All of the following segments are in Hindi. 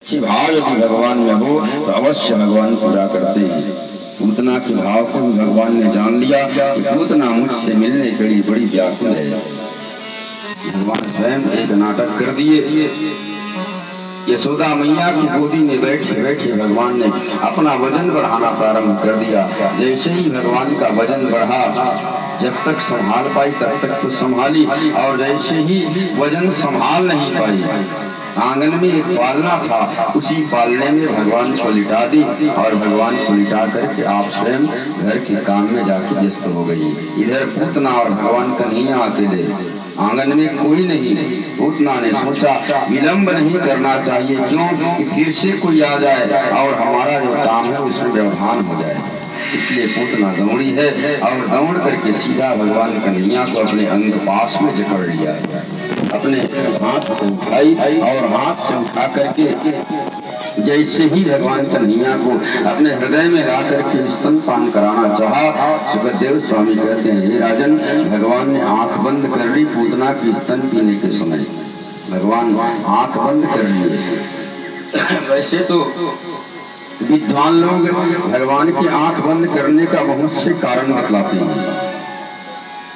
सच्चे भाव यदि भगवान में हो तो अवश्य भगवान पूरा करते हैं। पूतना के भाव को भी भगवान ने जान लिया कि पूतना मुझसे मिलने के लिए बड़ी व्याकुल है। भगवान स्वयं एक नाटक कर दिए। यशोदा मैया की गोदी में बैठे बैठे भगवान ने अपना वजन बढ़ाना प्रारंभ कर दिया। जैसे ही भगवान का वजन बढ़ा, जब तक संभाल पाई तब तक तो संभाली, और जैसे ही वजन संभाल नहीं पाई, आंगन में एक पालना था, उसी पालने में भगवान को लिटा दी और भगवान को लिटा करके आप स्वयं घर के काम में जाके व्यस्त हो गई। इधर पूतना और भगवान कन्हैया अकेले, आंगन में कोई नहीं। पूतना ने सोचा विलंब नहीं करना चाहिए, क्यों कि फिर से कोई आ जाए और हमारा जो काम है उसमें व्यवधान हो जाए। इसलिए पूतना दौड़ी है और दौड़ करके सीधा भगवान कन्हैया को अपने अंग पास में जकड़ लिया, अपने हाथ से उठाई और हाथ से उठा करके जैसे ही भगवान कन्हैया को अपने हृदय में ला करके स्तनपान कराना चाहा, सुखदेव स्वामी कहते हैं, हे राजन, भगवान ने आंख बंद कर ली पूतना की स्तन पीने के समय। भगवान आंख बंद कर लिए। वैसे तो विद्वान लोग भगवान की आंख बंद करने का बहुत से कारण बतलाते हैं,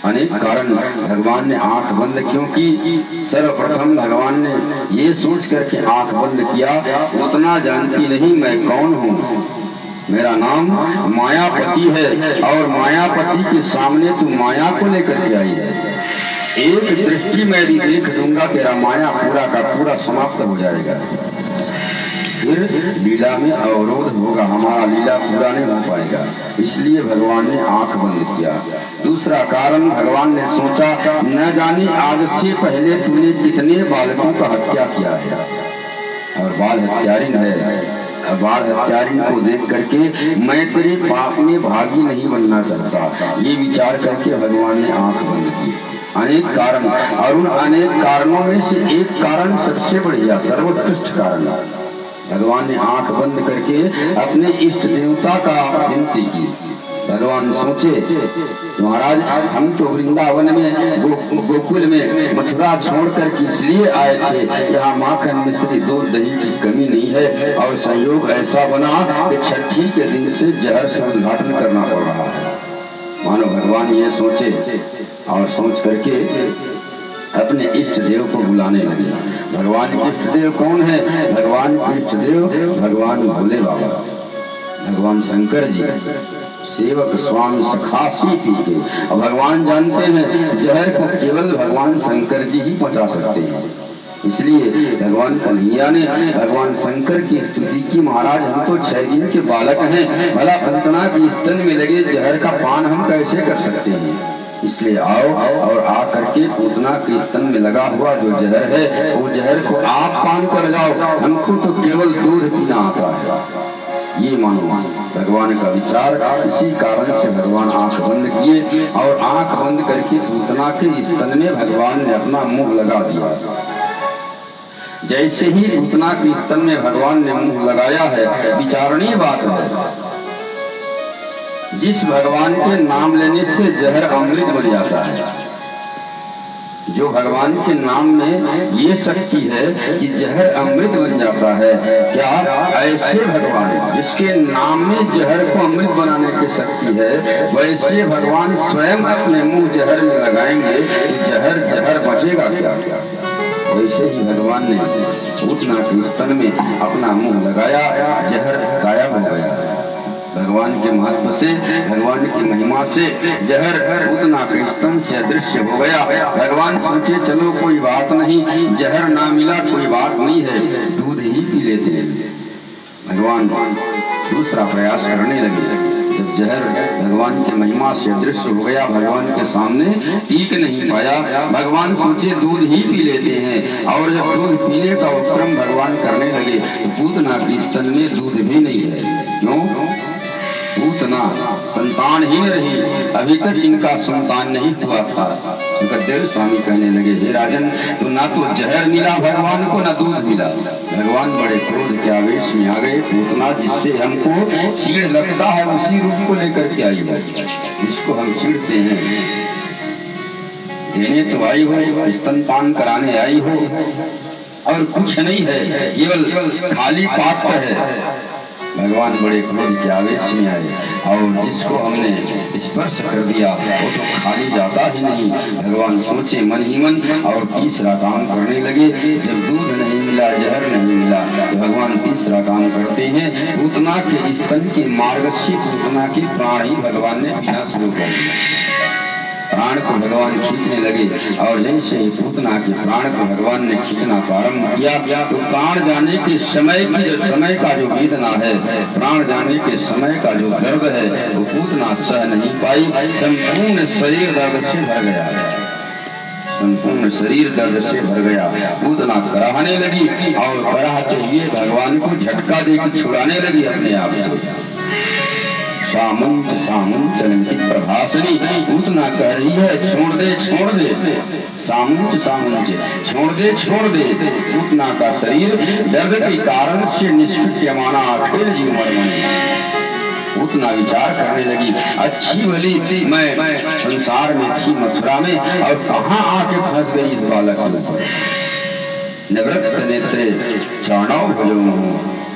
अनेक कारण। भगवान ने आंख बंद क्यों की? सर्वप्रथम भगवान ने ये सोच करके आंख बंद किया, उतना जानती नहीं मैं कौन हूँ, मेरा नाम मायापति है और मायापति के सामने तू माया को लेकर के आई है। एक दृष्टि में भी देख दूंगा तेरा माया पूरा का पूरा समाप्त हो जाएगा, फिर लीला में अवरोध होगा, हमारा लीला पूरा नहीं हो पाएगा। इसलिए भगवान ने आंख बंद किया। दूसरा कारण, भगवान ने सोचा न जाने आज से पहले तूने कितने बालकों का हत्या किया है, और बाल हत्यारिन है। बाल हत्यारिन को देख करके मैं तेरे पाप में भागी नहीं बनना चाहता, ये विचार करके भगवान ने आंख बंद की। अनेक कारण, और उन अनेक कारणों में से एक कारण सबसे बढ़िया सर्वोत्कृष्ट कारण, भगवान ने आंख बंद करके अपने इष्ट देवता का विनती की। भगवान सोचे महाराज हम तो वृंदावन में गोकुल में मथुरा छोड़ कर इसलिए आए थे, यहाँ माखन मिश्री दूध दही की कमी नहीं है, और संयोग ऐसा बना कि छठी के दिन से जहर से उद्घाटन करना पड़ रहा है। मानो भगवान ये सोचे और सोच करके अपने इष्ट देव को बुलाने लगे। भगवान के इष्ट देव कौन है? भगवान के इष्ट देव भगवान भोले बाबा, भगवान शंकर जी, सेवक स्वामी सखासी पी के। और भगवान जानते हैं जहर को केवल भगवान शंकर जी ही पहुंचा सकते हैं, इसलिए भगवान कन्हैया ने भगवान शंकर की स्तुति की, महाराज हम तो 6 दिन के बालक हैं, भला पूतना की स्तन में लगे जहर का पान हम कैसे कर सकते हैं। इसलिए आओ और आ करके पूतना के स्तन में लगा हुआ जो जहर है वो जहर को आप पान कर जाओ, हमको तो केवल दूध पीना आता है। ये मानो भगवान का विचार। इसी कारण से भगवान आंख बंद किए और आंख बंद करके पूतना के स्तन में भगवान ने अपना मुंह लगा दिया। जैसे ही पूतना के स्तन में भगवान ने मुंह लगाया है, विचारणीय बात है, जिस भगवान के नाम लेने से जहर अमृत बन जाता है, जो भगवान के नाम में ये शक्ति है कि जहर अमृत बन जाता है, क्या ऐसे भगवान जिसके नाम में जहर को अमृत बनाने की शक्ति है, वैसे भगवान स्वयं अपने मुंह जहर में लगाएंगे तो जहर जहर बचेगा क्या? वैसे ही भगवान ने पूतना के स्तन में अपना मुंह लगाया, जहर गायब हो गया। भगवान के महत्व से, भगवान की महिमा से जहर पूतना के स्तन से अदृश्य हो गया। भगवान सोचे चलो कोई बात नहीं, जहर ना मिला कोई बात नहीं है, दूध ही पी लेते हैं। भगवान दूसरा प्रयास करने लगे। जब जहर भगवान की महिमा से अदृश्य हो गया, भगवान के सामने टीक नहीं पाया, भगवान सोचे दूध ही पी लेते हैं, और जब दूध पीने का उपक्रम भगवान करने लगे तो पूतना के स्तन में दूध भी नहीं है। क्यों? पूतना संतानहीन रही, अभी तक इनका संतान नहीं हुआ था। सुखदेव स्वामी कहने लगे, हे राजन, तो ना तो जहर मिला भगवान को, ना दूध मिला। भगवान बड़े क्रोध के आवेश में आ गए। पूतना जिससे हमको चीड़ लगता है उसी रूप को लेकर के आई है, जिसको हम चीड़ते हैं, देने तो आई हो, स्तनपान कराने आई हो, और कुछ नहीं है, केवल खाली पात्र है। भगवान बड़े क्रोध के आवेश में आए और जिसको हमने स्पर्श कर दिया वो तो खाली जाता ही नहीं। भगवान सोचे मन ही मन और तीसरा काम करने लगे। जब दूध नहीं मिला, जहर नहीं मिला, तो भगवान तीसरा काम करते हैं। पूतना के स्तन के मार्ग से पूतना के प्राण ही भगवान ने पीना शुरू कर दिया। प्राण को भगवान खींचने लगे और जैसे ही पूतना के प्राण को भगवान ने खींचना प्रारंभ किया तो प्राण जाने के समय की जो समय का जो वेदना है, प्राण जाने के समय का जो दर्द है, वो पूतना सह नहीं पाई। संपूर्ण शरीर दर्द से भर गया, संपूर्ण शरीर दर्द से भर गया। पूतना कराहने लगी और कराहते हुए भगवान को झटका देकर छुड़ाने लगी अपने आप से। सामुंच सामुंच चलती प्रभासनी, पूतना कह रही है छोड़ दे छोड़ दे, सामुंच सामुंच छोड़ दे छोड़ दे। पूतना का शरीर दर्द के कारण से निष्क्रियमाना आखिर जीव मर गए। पूतना विचार करने लगी, अच्छी भली मैं संसार में थी मथुरा में और कहाँ आके फंस गई इस बालक के ऊपर। निवृत्त नेत्रे चाणव भजो,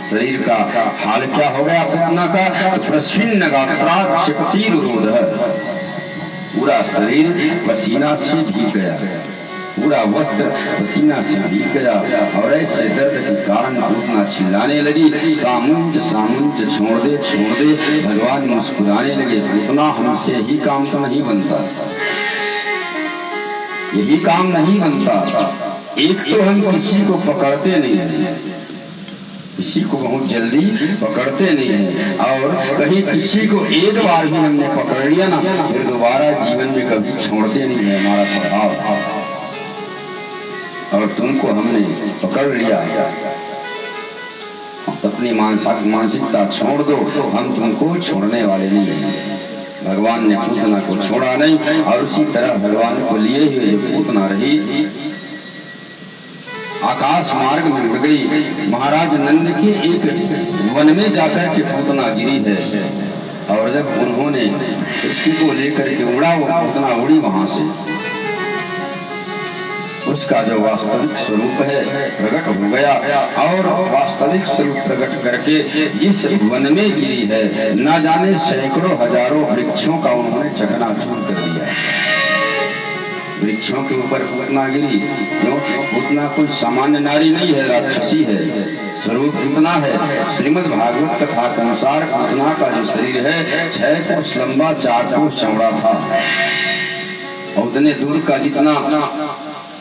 शरीर का हाल क्या हो गया पूतना का, प्रश्विन्न गात्राक्षिपतिरुरोध, पूरा शरीर पसीना से भीग गया, पूरा वस्त्र पसीना से भीग गया और ऐसे दर्द के कारण पूतना चिल्लाने लगी, सामुंच सामुंच छोड़ दे छोड़ दे। भगवान मुस्कुराने लगे, पूतना हमसे ही काम तो नहीं बनता, यही काम नहीं बनता। एक तो हम किसी को पकड़ते नहीं हैं, किसी को बहुत जल्दी पकड़ते नहीं हैं, और कहीं किसी को एक बार भी हमने पकड़ लिया ना, फिर दोबारा जीवन में कभी छोड़ते नहीं है, हमारा स्वभाव। और तुमको हमने पकड़ लिया, अपनी मानसिकता छोड़ दो, हम तुमको छोड़ने वाले नहीं हैं। भगवान ने पूतना को छोड़ा नहीं और उसी तरह भगवान को लिए हुए जो पूतना रही आकाश मार्ग में उड़ गई। महाराज नंद के एक वन में जाकर के पूतना गिरी है और जब उन्होंने उसी को लेकर के उड़ा, वो पूतना उड़ी वहां से, उसका जो वास्तविक स्वरूप है प्रकट हो गया और वास्तविक स्वरूप प्रकट करके जिस वन में गिरी है, न जाने सैकड़ों हजारों वृक्षों का उन्होंने चकनाचूर कर दिया। वृक्षों के ऊपर पूतना गिरी, क्यों? पूतना कोई सामान्य नारी नहीं है, राक्षसी है, स्वरूप पूतना है। श्रीमद् भागवत कथा के अनुसार पूतना का जो शरीर है 6 कोस लंबा 4 कोस चौड़ा था और उतने दूर का जितना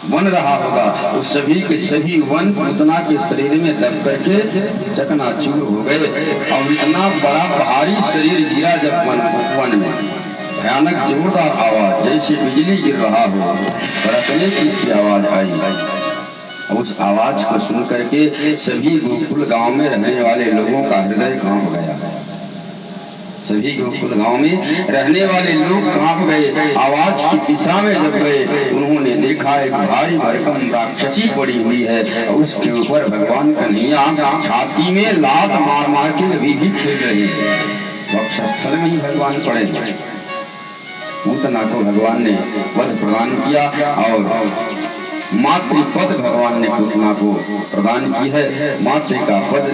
वन रहा होगा उस सभी के सभी वन पूतना के शरीर में दब करके चकनाचूर हो गए और इतना बड़ा भारी शरीर गिरा जब वन में, भयानक जोरदार आवाज जैसे बिजली गिर रहा हो, कड़कने की सी आवाज आई। उस आवाज को सुन करके सभी गोकुल गांव में रहने वाले लोगों का हृदय कांप गया। सभी गोकुल गांव में रहने वाले लोग कांप गए। आवाज की दिशा में जब गए उन्होंने देखा एक भारी भरकम राक्षसी पड़ी हुई है और उसके ऊपर भगवान कन्हैया छाती में लात मार मार के अभी भी खेल रहे हैं। वक्षस्थल में ही भगवान पड़े। पूतना को भगवान ने पद प्रदान किया और मातृपद भगवान ने पूतना को प्रदान की है। मातृ का पद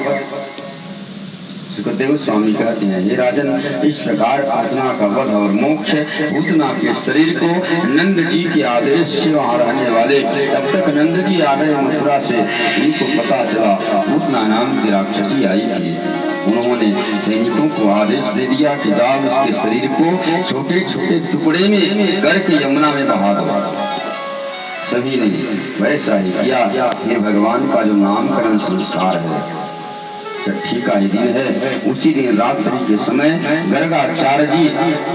सुखदेव स्वामी कहते हैं, हे राजन, इस प्रकार पूतना का वध और मोक्ष पूतना के शरीर को नंद जी के आदेश से वहां रहने वाले, तब तक नंद जी आ गए मथुरा से, उनको पता चला पूतना नाम की राक्षसी आई थी। उन्होंने सैनिकों को आदेश दे दिया कि जाओ इसके शरीर को छोटे छोटे टुकड़े में करके यमुना में बहा दो। सभी ने वैसा ही किया। ये भगवान का जो नामकरण संस्कार है, छठी का ही दिन है, उसी दिन रात्रि के समय गर्गाचार्य जी